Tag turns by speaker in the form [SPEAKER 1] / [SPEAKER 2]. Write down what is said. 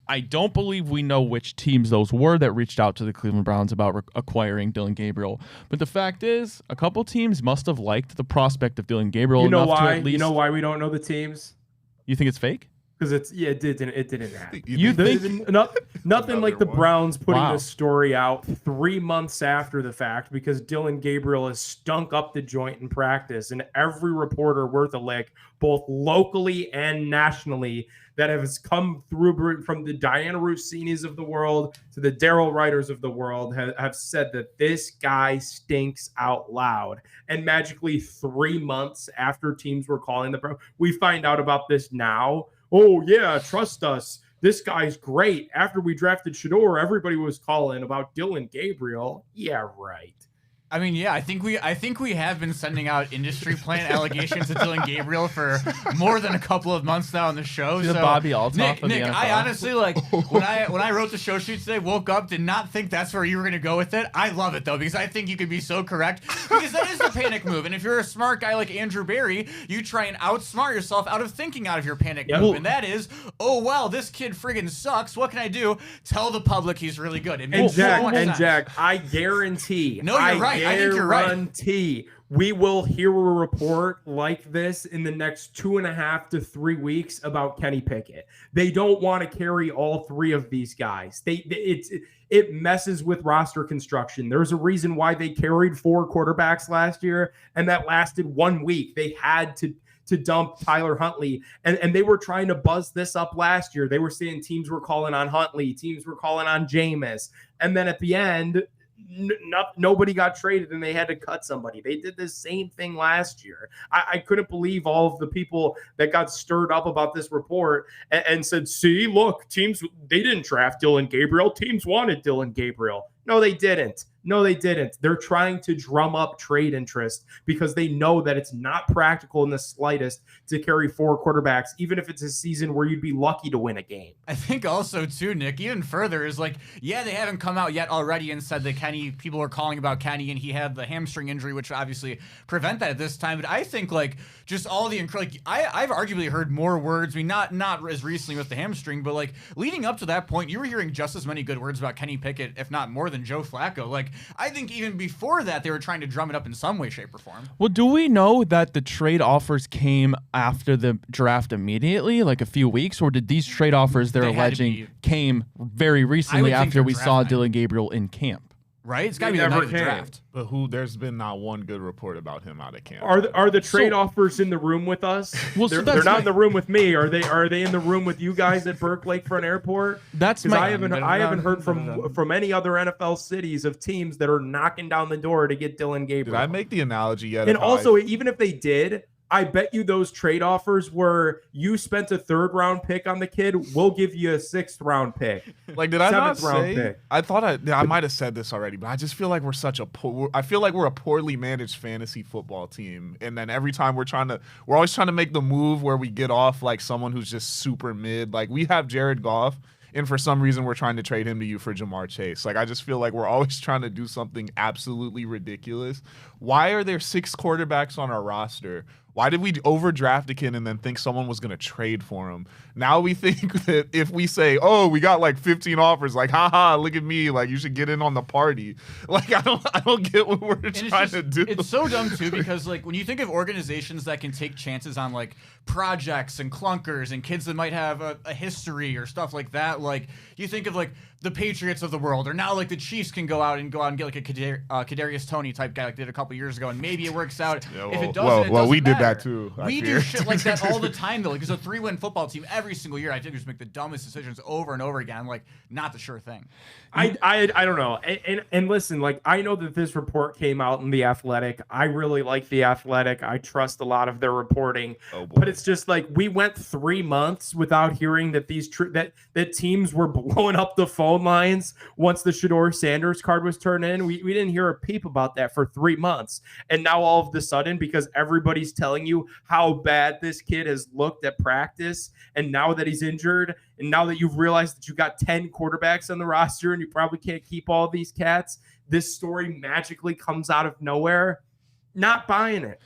[SPEAKER 1] I don't believe we know which teams those were that reached out to the Cleveland Browns about acquiring Dillon Gabriel. But the fact is, a couple teams must have liked the prospect of Dillon Gabriel enough to at least...
[SPEAKER 2] You know why we don't know the teams?
[SPEAKER 1] You think it's fake?
[SPEAKER 2] Because it didn't happen.
[SPEAKER 1] You think
[SPEAKER 2] nothing like the Browns putting this story out 3 months after the fact, because Dillon Gabriel has stunk up the joint in practice, and every reporter worth a lick, both locally and nationally, that has come through from the Diana Rossinis of the world to the Daryl Writers of the world have said that this guy stinks out loud. And magically 3 months after teams were calling we find out about this now. Oh, yeah, trust us. This guy's great. After we drafted Shedeur, everybody was calling about Dillon Gabriel. Yeah, right.
[SPEAKER 3] I mean, yeah, I think we have been sending out industry plant allegations to Dillon Gabriel for more than a couple of months now on the show.
[SPEAKER 1] So Bobby Althoff
[SPEAKER 3] Nick, I honestly, like, when I wrote the show sheet today, woke up, did not think that's where you were gonna go with it. I love it though, because I think you could be so correct, because that is the panic move. And if you're a smart guy like Andrew Barry, you try and outsmart yourself out of thinking out of your panic move, and that is, oh well, this kid friggin' sucks. What can I do? Tell the public he's really good.
[SPEAKER 2] And Jack, I guarantee.
[SPEAKER 3] No, you're right. I think you're right.
[SPEAKER 2] We will hear a report like this in the next 2.5 to 3 weeks about Kenny Pickett. They don't want to carry all three of these guys. It messes with roster construction. There's a reason why they carried 4 quarterbacks last year, and that lasted 1 week. They had to dump Tyler Huntley, and they were trying to buzz this up last year. They were saying teams were calling on Huntley, teams were calling on Jameis, and then at the end, nobody got traded and they had to cut somebody. They did the same thing last year. I couldn't believe all of the people that got stirred up about this report and said, see, look, teams, they didn't draft Dillon Gabriel. Teams wanted Dillon Gabriel. No, they didn't. They're trying to drum up trade interest because they know that it's not practical in the slightest to carry 4 quarterbacks, even if it's a season where you'd be lucky to win a game.
[SPEAKER 3] I think also, too, Nick, even further is like, yeah, they haven't come out yet already and said that people are calling about Kenny and he had the hamstring injury, which obviously prevent that at this time. But I think, like, just all the I've arguably heard more words. I mean, not as recently with the hamstring, but like leading up to that point, you were hearing just as many good words about Kenny Pickett, if not more than Joe Flacco. Like, I think even before that, they were trying to drum it up in some way, shape, or form.
[SPEAKER 1] Well, do we know that the trade offers came after the draft immediately, like a few weeks, or did these trade offers they're alleging came very recently after we saw Dillon Gabriel in camp?
[SPEAKER 3] Right? It's got to be the night of the draft.
[SPEAKER 4] But there's been not one good report about him out of camp.
[SPEAKER 2] Are the trade offers in the room with us? Well, they're not in the room with me. Are they in the room with you guys at Burke Lakefront Airport? I haven't heard from any other NFL cities of teams that are knocking down the door to get Dillon Gabriel.
[SPEAKER 4] Did I make the analogy yet?
[SPEAKER 2] And also, even if they did, I bet you those trade offers were, you spent a 3rd-round pick on the kid, we'll give you a 6th-round pick.
[SPEAKER 4] Like, did I not say? Pick. I thought I might have said this already, but I just feel like we're I feel like we're a poorly managed fantasy football team. And then every time we're always trying to make the move where we get off like someone who's just super mid. Like, we have Jared Goff, and for some reason we're trying to trade him to you for Jamar Chase. Like, I just feel like we're always trying to do something absolutely ridiculous. Why are there 6 quarterbacks on our roster? Why did we overdraft a kid and then think someone was going to trade for him? Now we think that if we say, oh, we got like 15 offers, like, haha, look at me, like, you should get in on the party. Like, I don't get what we're trying to do.
[SPEAKER 3] It's so dumb, too, because, like, when you think of organizations that can take chances on, like, projects and clunkers and kids that might have a history or stuff like that, like, you think of, like, the Patriots of the world, or now, like, the Chiefs can go out and get, like, a Kadarius Toney type guy like they did a couple years ago, and maybe it works out.
[SPEAKER 4] Yeah,
[SPEAKER 3] if it doesn't,
[SPEAKER 4] we did
[SPEAKER 3] matter.
[SPEAKER 4] That, too.
[SPEAKER 3] We do shit like that all the time, though. Like, as a 3-win football team, every single year, I think we just make the dumbest decisions over and over again. Like, not the sure thing.
[SPEAKER 2] I don't know. And listen, like, I know that this report came out in The Athletic. I really like The Athletic. I trust a lot of their reporting. But it's just like, we went 3 months without hearing that that teams were blowing up the phone lines once the Shedeur Sanders card was turned in. We didn't hear a peep about that for 3 months. And now all of a sudden, because everybody's telling you how bad this kid has looked at practice, and now that he's injured, and now that you've realized that you got 10 quarterbacks on the roster and you probably can't keep all these cats, this story magically comes out of nowhere. Not buying it.